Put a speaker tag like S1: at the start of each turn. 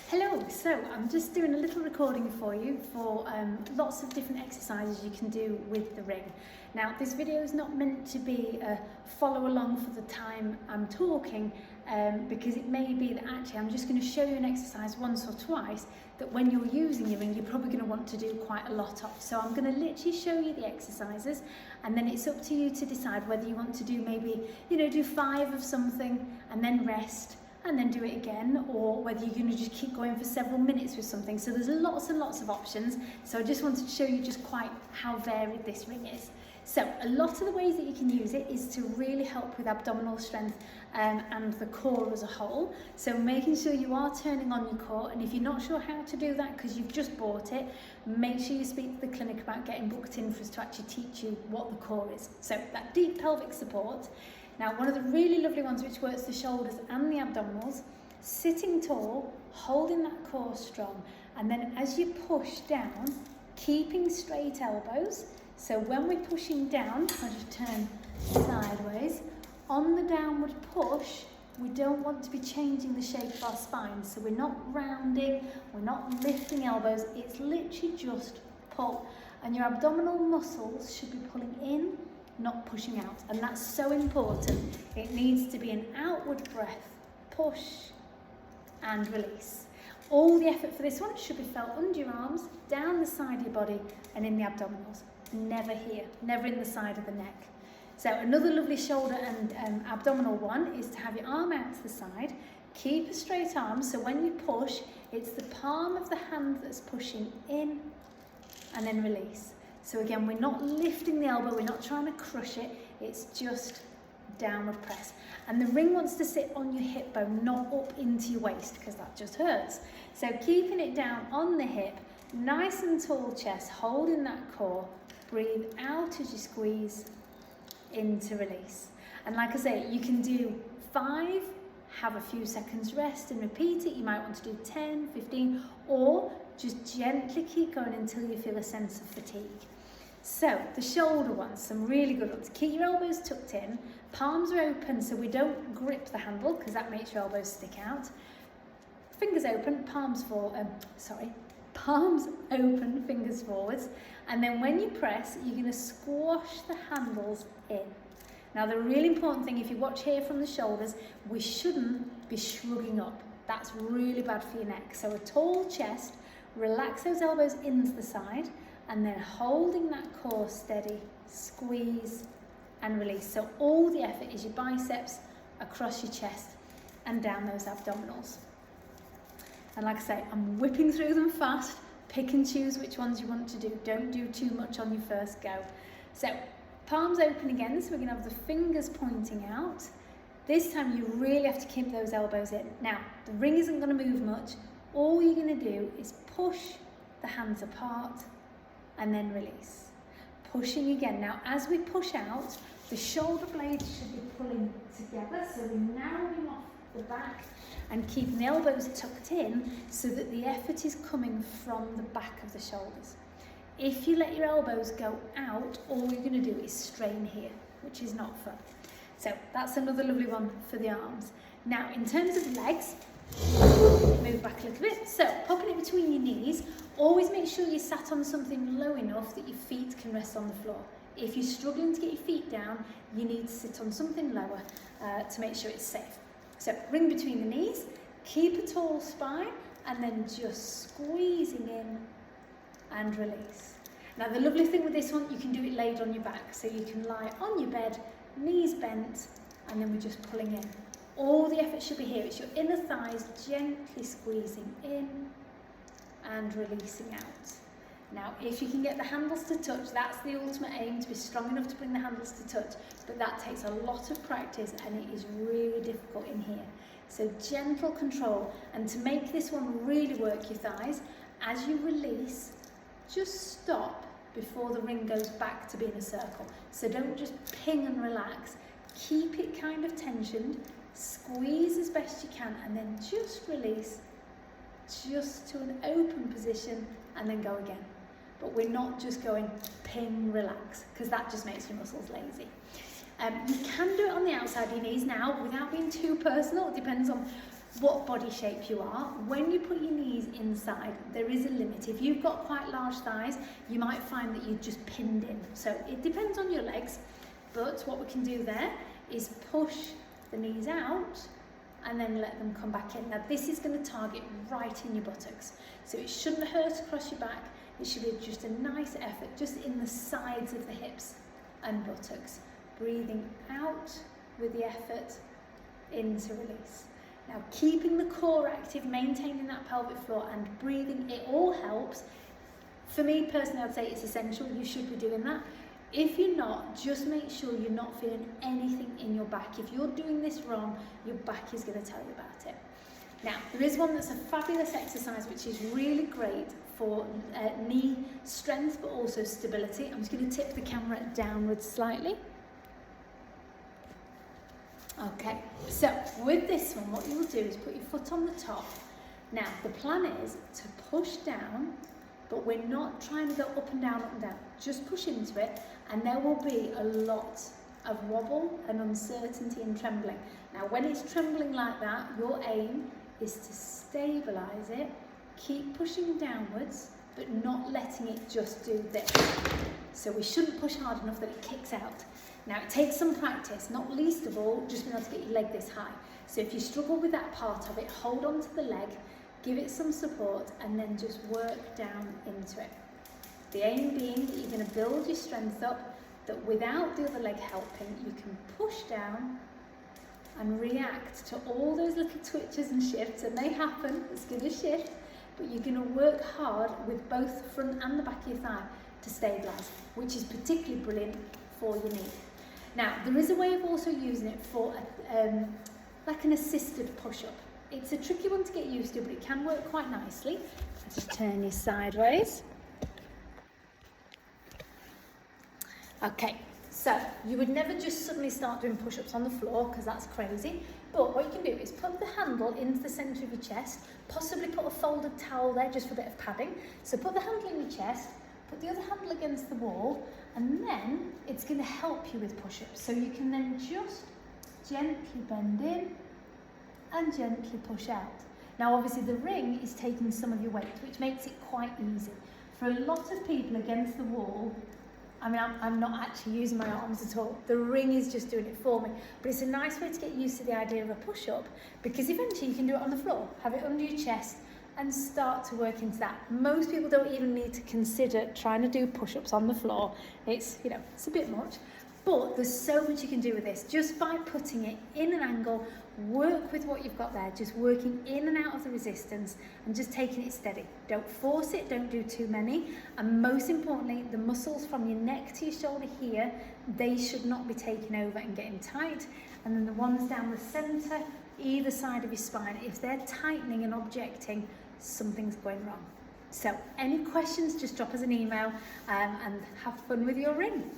S1: Hello, so I'm just doing a little recording for you for lots of different exercises you can do with the ring. Now this video is not meant to be a follow along for the time I'm talking because it may be that actually I'm just going to show you an exercise once or twice that when you're using your ring you're probably going to want to do quite a lot of. So I'm going to literally show you the exercises and then it's up to you to decide whether you want to do maybe, do 5 of something and then rest and then do it again, or whether you're going to just keep going for several minutes with something. So there's lots and lots of options. So I just wanted to show you just quite how varied this ring is. So a lot of the ways that you can use it is to really help with abdominal strength and the core as a whole. So making sure you are turning on your core, and if you're not sure how to do that because you've just bought it, make sure you speak to the clinic about getting booked in for us to actually teach you what the core is. So that deep pelvic support. Now, one of the really lovely ones which works the shoulders and the abdominals, sitting tall, holding that core strong, and then as you push down, keeping straight elbows. So when we're pushing down, I'll just turn sideways, on the downward push, we don't want to be changing the shape of our spine. So we're not rounding, we're not lifting elbows, it's literally just pull. And your abdominal muscles should be pulling in, not pushing out, and that's so important. It needs to be an outward breath, push and release. All the effort for this one should be felt under your arms, down the side of your body and in the abdominals. Never here, never in the side of the neck. So another lovely shoulder and abdominal one is to have your arm out to the side, keep a straight arm, so when you push, it's the palm of the hand that's pushing in and then release. So again, we're not lifting the elbow, we're not trying to crush it, it's just downward press. And the ring wants to sit on your hip bone, not up into your waist, because that just hurts. So keeping it down on the hip, nice and tall chest, holding that core, breathe out as you squeeze, into release. And like I say, you can do 5, have a few seconds rest and repeat it. You might want to do 10, 15, or just gently keep going until you feel a sense of fatigue. So the shoulder ones, some really good ones. Keep your elbows tucked in, palms are open so we don't grip the handle because that makes your elbows stick out. Fingers open, palms open, fingers forwards. And then when you press, you're going to squash the handles in. Now the really important thing, if you watch here from the shoulders, we shouldn't be shrugging up. That's really bad for your neck. So a tall chest, relax those elbows into the side, and then holding that core steady, squeeze and release. So all the effort is your biceps across your chest and down those abdominals. And like I say, I'm whipping through them fast. Pick and choose which ones you want to do. Don't do too much on your first go. So palms open again, so we're going to have the fingers pointing out. This time you really have to keep those elbows in. Now, the ring isn't going to move much. All you're going to do is push the hands apart and then release. Pushing again. Now, as we push out, the shoulder blades should be pulling together, so we're narrowing off the back and keeping the elbows tucked in so that the effort is coming from the back of the shoulders. If you let your elbows go out, all you're going to do is strain here, which is not fun. So that's another lovely one for the arms. Now, in terms of legs, move back a little bit. So popping it between your knees, always make sure you sat on something low enough that your feet can rest on the floor. If you're struggling to get your feet down, you need to sit on something lower to make sure it's safe. So ring between the knees, keep a tall spine, and then just squeezing in and release. Now the lovely thing with this one, you can do it laid on your back. So you can lie on your bed, knees bent, and then we're just pulling in. All the effort should be here. It's your inner thighs gently squeezing in and releasing out. Now, if you can get the handles to touch, that's the ultimate aim, to be strong enough to bring the handles to touch, but that takes a lot of practice and it is really difficult in here. So gentle control, and to make this one really work your thighs, as you release, just stop before the ring goes back to being a circle. So don't just ping and relax, keep it kind of tensioned, squeeze as best you can, and then just release, just to an open position, and then go again. But we're not just going ping, relax, because that just makes your muscles lazy. You can do it on the outside of your knees now without being too personal. It depends on what body shape you are. When you put your knees inside, there is a limit. If you've got quite large thighs, you might find that you're just pinned in. So it depends on your legs, but what we can do there is push the knees out and then let them come back in. Now this is going to target right in your buttocks. So it shouldn't hurt across your back. It should be just a nice effort just in the sides of the hips and buttocks. Breathing out with the effort, into release. Now keeping the core active, maintaining that pelvic floor and breathing, it all helps. For me personally, I'd say it's essential. You should be doing that. If you're not, just make sure you're not feeling anything in your back. If you're doing this wrong, your back is going to tell you about it. Now, there is one that's a fabulous exercise which is really great for knee strength but also stability. I'm just going to tip the camera downwards slightly. Okay, so with this one, what you will do is put your foot on the top. Now, the plan is to push down, but we're not trying to go up and down, just push into it, and there will be a lot of wobble and uncertainty and trembling. Now, when it's trembling like that, your aim is to stabilize it, keep pushing downwards, but not letting it just do this. So we shouldn't push hard enough that it kicks out. Now it takes some practice, not least of all, just being able to get your leg this high. So if you struggle with that part of it, hold on to the leg, give it some support, and then just work down into it. The aim being that you're going to build your strength up, that without the other leg helping, you can push down and react to all those little twitches and shifts, and they happen, it's going to shift, but you're going to work hard with both the front and the back of your thigh to stabilise, which is particularly brilliant for your knee. Now, there is a way of also using it for like an assisted push-up. It's a tricky one to get used to, but it can work quite nicely. Just turn you sideways. Okay, so you would never just suddenly start doing push-ups on the floor because that's crazy. But what you can do is put the handle into the centre of your chest, possibly put a folded towel there just for a bit of padding. So put the handle in your chest, put the other handle against the wall, and then it's going to help you with push-ups. So you can then just gently bend in and gently push out. Now obviously the ring is taking some of your weight, which makes it quite easy. For a lot of people against the wall, I mean, I'm not actually using my arms at all. The ring is just doing it for me. But it's a nice way to get used to the idea of a push-up, because eventually you can do it on the floor. Have it under your chest and start to work into that. Most people don't even need to consider trying to do push-ups on the floor. It's, you know, it's a bit much. But there's so much you can do with this just by putting it in an angle. Work with what you've got there, just working in and out of the resistance and just taking it steady. Don't force it, don't do too many. And most importantly, the muscles from your neck to your shoulder here, they should not be taking over and getting tight. And then the ones down the center, either side of your spine, if they're tightening and objecting, something's going wrong. So any questions, just drop us an email and have fun with your ring.